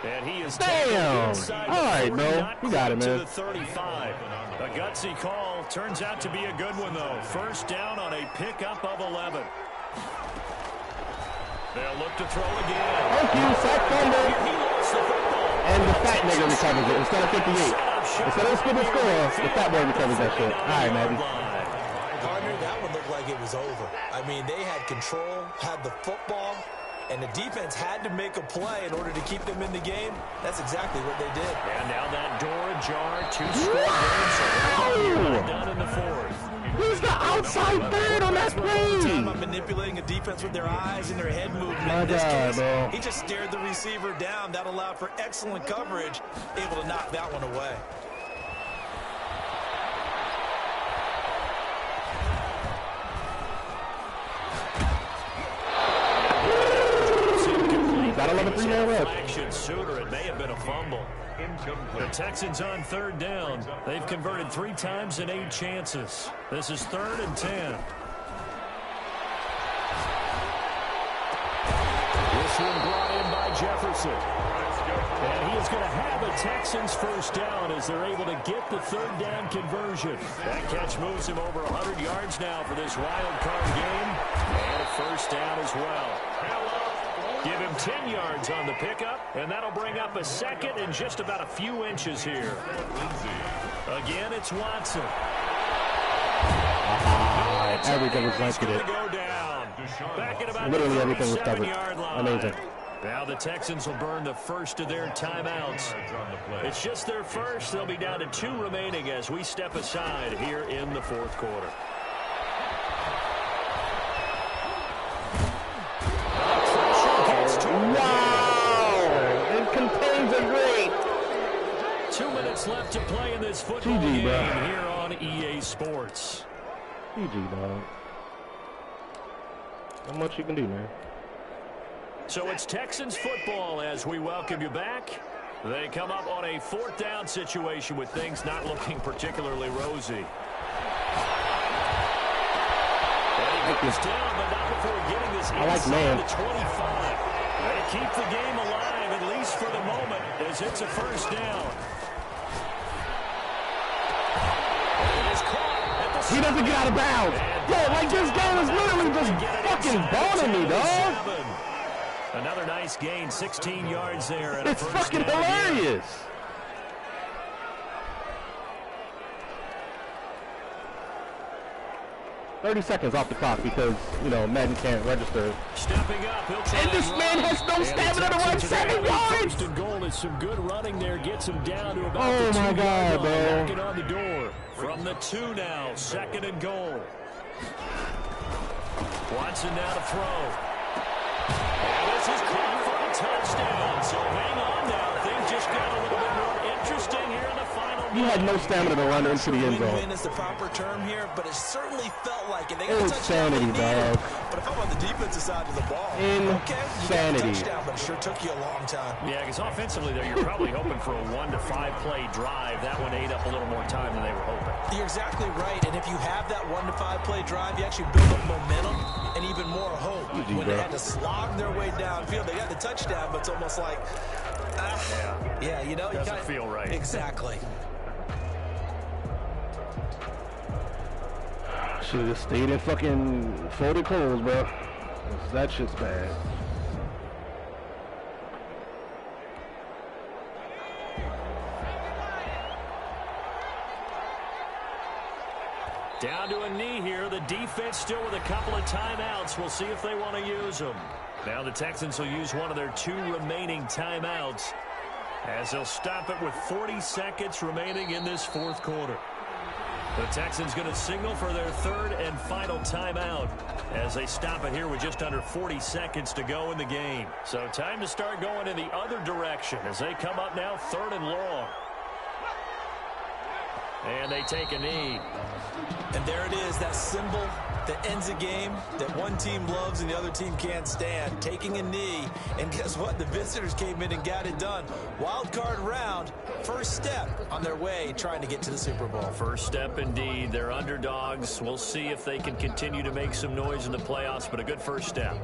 And he is damn. All right, bro. You got it, man. To the 35. A gutsy call. Turns out to be a good one, though. 1st down on a pickup of 11. They'll look to throw again. Thank you, sack fumble. He lost the football. And the fat nigga recovers it instead of 58. Instead of the stupid score, the fat boy recovers that shit. All right, man. Partner, that one looked like it was over. I mean, they had control, had the football, and the defense had to make a play in order to keep them in the game. That's exactly what they did. And now that door ajar, 2 score games. Done in the 4th. Who's the outside third on that play? About manipulating a defense with their eyes and their head movement. In this case, he just stared the receiver down. That allowed for excellent coverage, able to knock that one away. Got 11-3 left. Action sooner. It may have been a fumble. The Texans on 3rd down. They've converted 3 times in 8 chances. This is 3rd and 10. This one brought in by Jefferson. And he is going to have a Texans 1st down as they're able to get the 3rd down conversion. That catch moves him over 100 yards now for this wild card game. And a 1st down as well. Give him 10 yards on the pickup, and that'll bring up a 2nd and just about a few inches here. Again, it's Watson. Everything was like it. Go down. Back at about Literally the everything was covered. 37-yard line. Amazing. Now the Texans will burn the first of their timeouts. It's just their first. They'll be down to 2 remaining as we step aside here in the 4th quarter. Wow! It contains a great. 2 minutes left to play in this football game here on EA Sports. GG, dog. Not much you can do, man. So it's Texans football as we welcome you back. They come up on a 4th down situation with things not looking particularly rosy. He goes down, but not before getting this inside the 25. They keep the game alive, at least for the moment, as it's a 1st down. He doesn't get out of bounds. Yo, like this game is literally just fucking boning me, dog. Another nice gain, 16 yards there. And it's fucking hilarious. "30 seconds off the clock because, you know, Madden can't register." Stepping up, and this man has no stamina to run 7 yards. 1st and goal is some good running there. Gets him down to about the 2 yard bro. line. Knocking on the door. From the 2 now, 2nd and goal. Watson now to throw. And this is caught for a touchdown. So hang on now. Things just got a little bit more interesting here in the final. He had no stamina to run into the end zone. Win is the proper term here, but it certainly felt like it. They got insanity, dog. But if job on the defensive side of the ball. Insanity. Okay, you got a touchdown, but it sure took you a long time. Yeah, because offensively there, you're probably hoping for a 1 to 5 play drive. That one ate up a little more time than they were hoping. You're exactly right, and if you have that 1 to 5 play drive, you actually build up momentum and even more hope. When they had to slog their way downfield, they got the touchdown, but it's almost like, yeah, you know, doesn't feel right. Exactly. Should have just stayed in fucking folded clothes, bro. That shit's bad. Down to a knee here. The defense still with a couple of timeouts. We'll see if they want to use them. Now the Texans will use one of their 2 remaining timeouts as they'll stop it with 40 seconds remaining in this fourth quarter. The Texans going to signal for their 3rd and final timeout as they stop it here with just under 40 seconds to go in the game. So time to start going in the other direction as they come up now 3rd and long. And they take a knee. And there it is, that symbol that ends a game that one team loves and the other team can't stand. Taking a knee. And guess what? The visitors came in and got it done. Wild card round. First step on their way trying to get to the Super Bowl. First step indeed. They're underdogs. We'll see if they can continue to make some noise in the playoffs, but a good first step.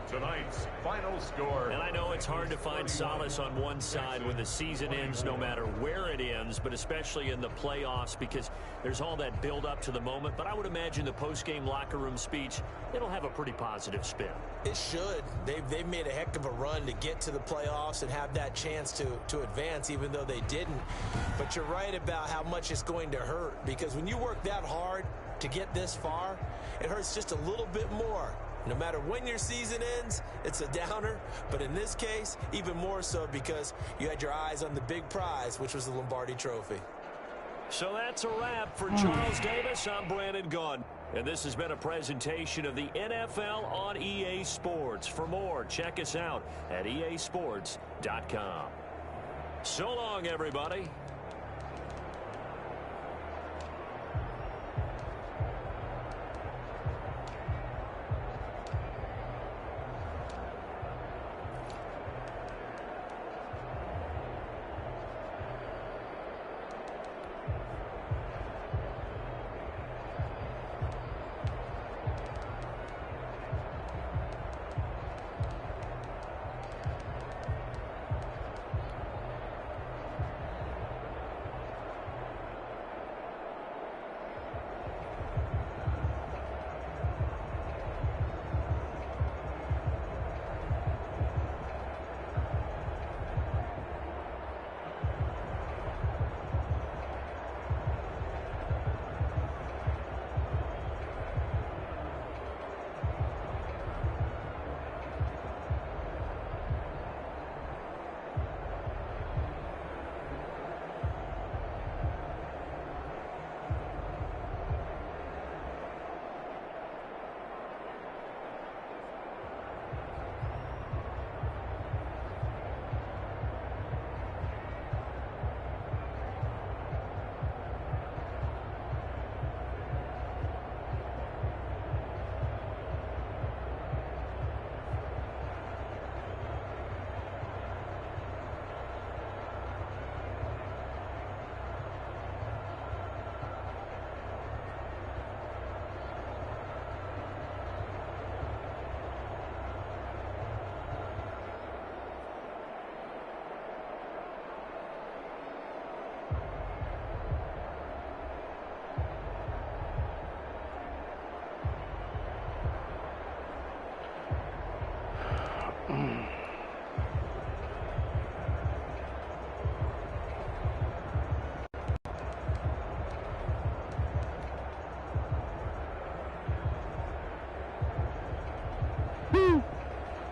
Tonight's final score. And I know it's hard to find solace on one side when the season ends, no matter where it ends, but especially in the playoffs because there's all that build up to the moment. But I would imagine the post-game locker room speech, it'll have a pretty positive spin. It should. They've made a heck of a run to get to the playoffs and have that chance to advance, even though they didn't. But you're right about how much it's going to hurt because when you work that hard to get this far, it hurts just a little bit more. No matter when your season ends, it's a downer. But in this case, even more so because you had your eyes on the big prize, which was the Lombardi Trophy. So that's a wrap for Charles Davis. I'm Brandon Gaudin. And this has been a presentation of the NFL on EA Sports. For more, check us out at easports.com. So long, everybody.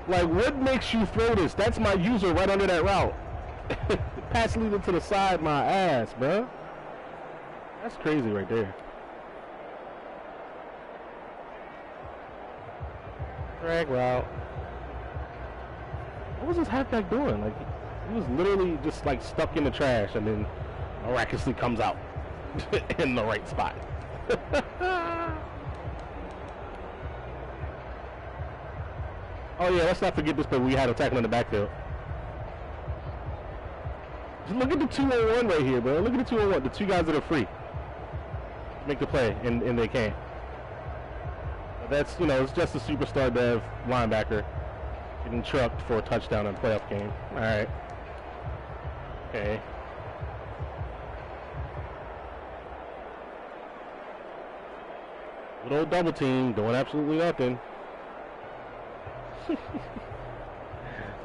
Like, what makes you throw this? That's my user right under that route. Pass leader to the side, my ass, bro. That's crazy right there. Drag route. What was this halfback doing? Like, he was literally just like stuck in the trash and then miraculously comes out in the right spot. Oh yeah, let's not forget this, but we had a tackle in the backfield. Just look at the 2-on-1 right here, bro. Look at the 2-on-1. The two guys that are free make the play, and they can't. That's, you know, it's just a superstar dev linebacker getting trucked for a touchdown in a playoff game. All right. Okay. Good old double team doing absolutely nothing.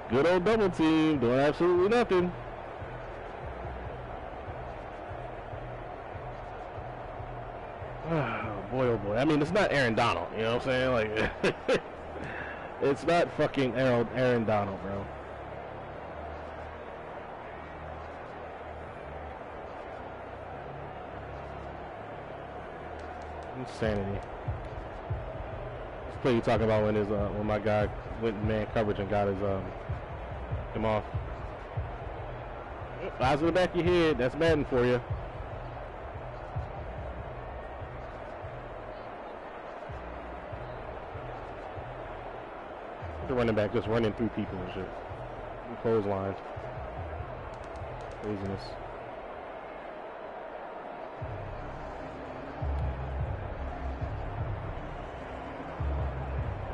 Good old double team doing absolutely nothing. Oh boy. I mean, it's not Aaron Donald, you know what I'm saying? Like, it's not fucking Aaron Donald, bro. Insanity. This play you talking about when my guy went man coverage and got his him off. Eyes in the back of your head. That's Madden for you. The running back just running through people and shit. Clothesline. Craziness.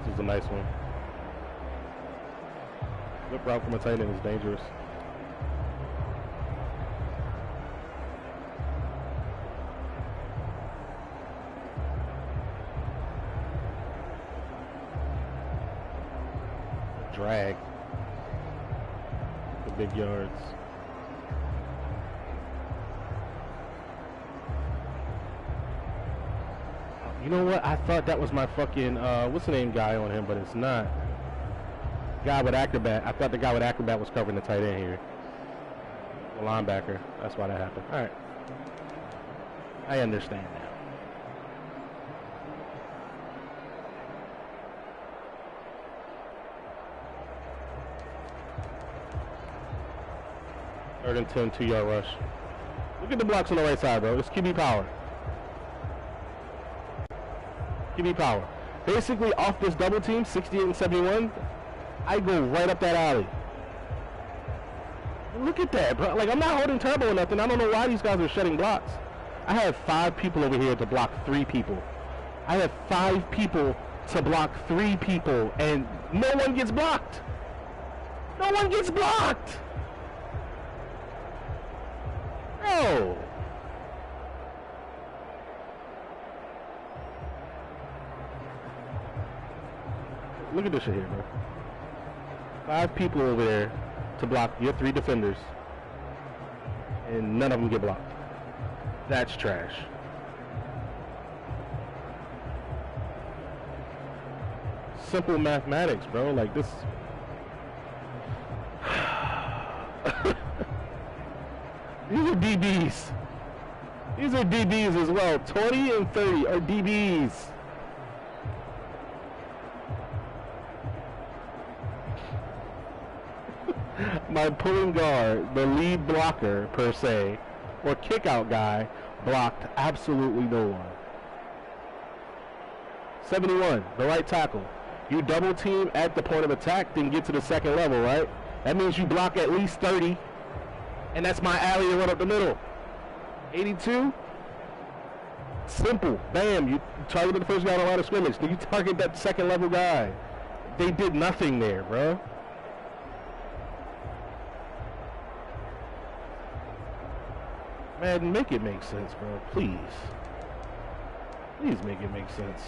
This is a nice one. Flip route from a tight end is dangerous. Drag. The big yards. You know what? I thought that was my fucking, what's the name guy on him, but it's not. Guy with Acrobat. I thought the guy with Acrobat was covering the tight end here. The linebacker. That's why that happened. Alright. I understand now. Third and 10, 2-yard rush. Look at the blocks on the right side, bro. It's QB power. QB power. Basically, off this double team, 68 and 71, I go right up that alley. Look at that, bro. Like, I'm not holding turbo or nothing. I don't know why these guys are shedding blocks. I have 5 people over here to block 3 people. I have 5 people to block 3 people, and no one gets blocked. No one gets blocked. Bro. Look at this shit here, bro. 5 people over there to block your 3 defenders, and none of them get blocked. That's trash. Simple mathematics, bro. Like this. These are DBs. These are DBs as well. 20 and 30 are DBs. My pulling guard, the lead blocker per se, or kick out guy, blocked absolutely no one. 71, the right tackle. You double team at the point of attack, then get to the second level, right? That means you block at least 30, and that's my alley to run up the middle. 82, simple, bam, you targeted the first guy on the line of scrimmage, then you target that second level guy. They did nothing there, bro. Man, make it make sense, bro. Please. Please make it make sense.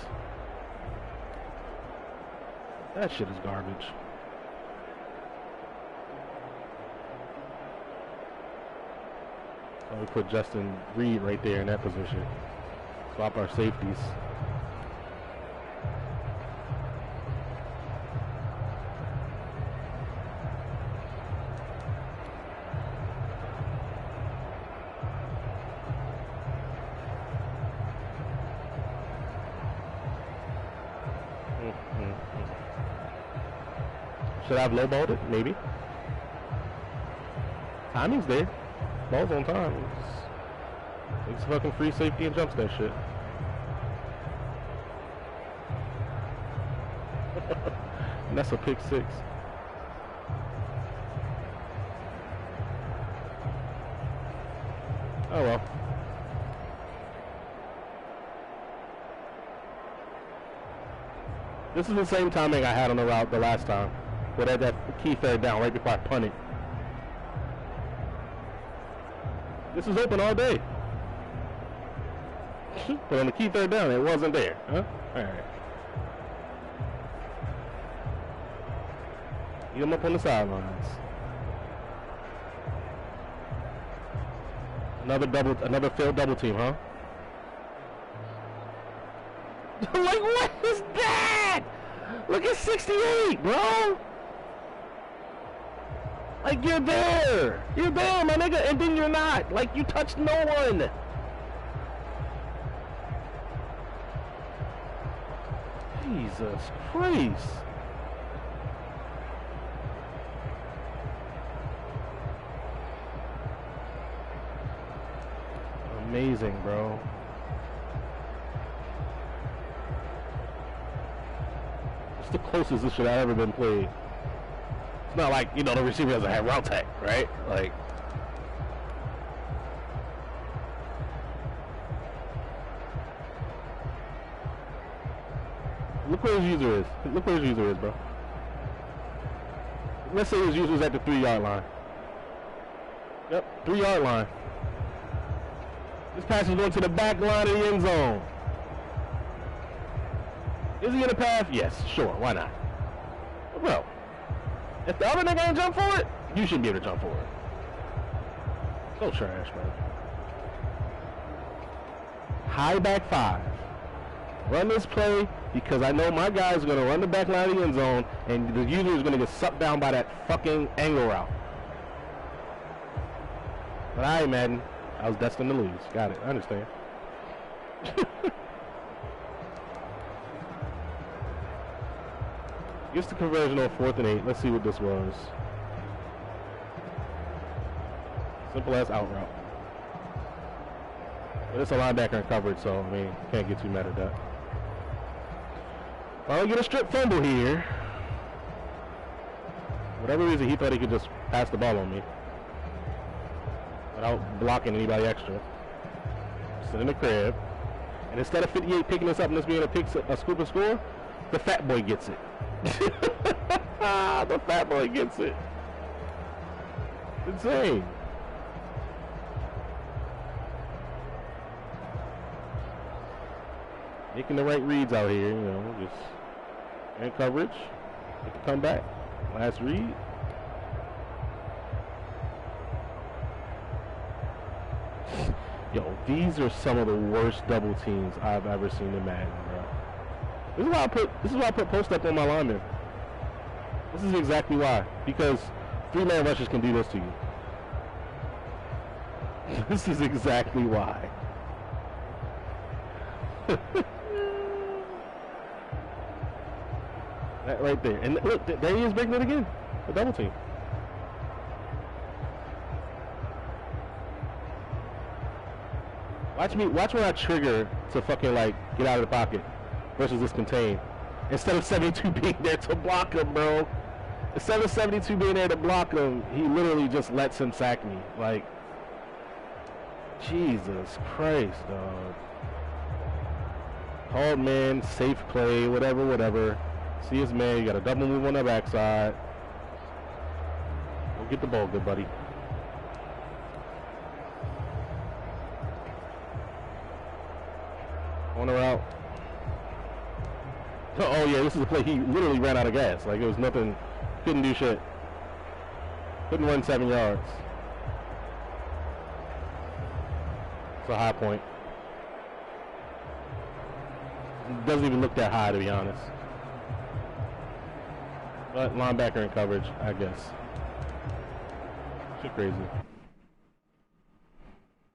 That shit is garbage. So we put Justin Reed right there in that position. Swap our safeties. Should I have lowballed it? Maybe. Timing's there. Ball's on time. It's fucking free safety and jumps that shit. And that's a pick 6. Oh well. This is the same timing I had on the route the last time. Where I had that key third down right before I punted. This is open all day. But on the key third down, it wasn't there. Huh? Alright. Get him up on the sidelines. Another failed double team, huh? Like, what is that? Look at 68, bro. Like, you're there. You're there, my nigga, and then you're not. Like, you touched no one. Jesus Christ. Amazing, bro. It's the closest this should have ever been played. It's not like, you know, the receiver doesn't have route tech, right? Like, look where his user is. Look where his user is, bro. Let's say his user's at the 3-yard line. Yep, 3-yard line. This pass is going to the back line of the end zone. Is he in the path? Yes, sure, why not? Bro, if the other nigga ain't jump for it, you should be able to jump for it. So trash, man. High back 5. Run this play because I know my guy's going to run the back line of the end zone and the user is going to get sucked down by that fucking angle route. But all right, Madden. I was destined to lose. Got it. I understand. Gets the conversion on 4th and 8. Let's see what this was. Simple as out route. But it's a linebacker in coverage, so I mean, can't get too mad at that. If I don't get a strip fumble here, whatever reason, he thought he could just pass the ball on me without blocking anybody extra. Sit in the crib. And instead of 58 picking this up and this being a scoop and score, the fat boy gets it. The fat boy gets it. Insane. Making the right reads out here, you know, just in coverage. Make the comeback. Last read. Yo, these are some of the worst double teams I've ever seen in Madden, bro. This is why I put post up on my lineman. This is exactly why. Because 3-man rushers can do this to you. This is exactly why. That right there. And look, there he is breaking it again. A double team. Watch when I trigger to fucking like get out of the pocket versus this contain. Instead of 72 being there to block him, bro. Instead of 72 being there to block him, he literally just lets him sack me. Like, Jesus Christ, dog. Called man, safe play, whatever. See his man, you got a double move on the backside. Go get the ball, good buddy. On the route. Oh yeah, this is a play he literally ran out of gas. Like it was nothing, couldn't do shit. Couldn't run 7 yards. It's a high point. Doesn't even look that high, to be honest. But linebacker in coverage, I guess. Shit crazy.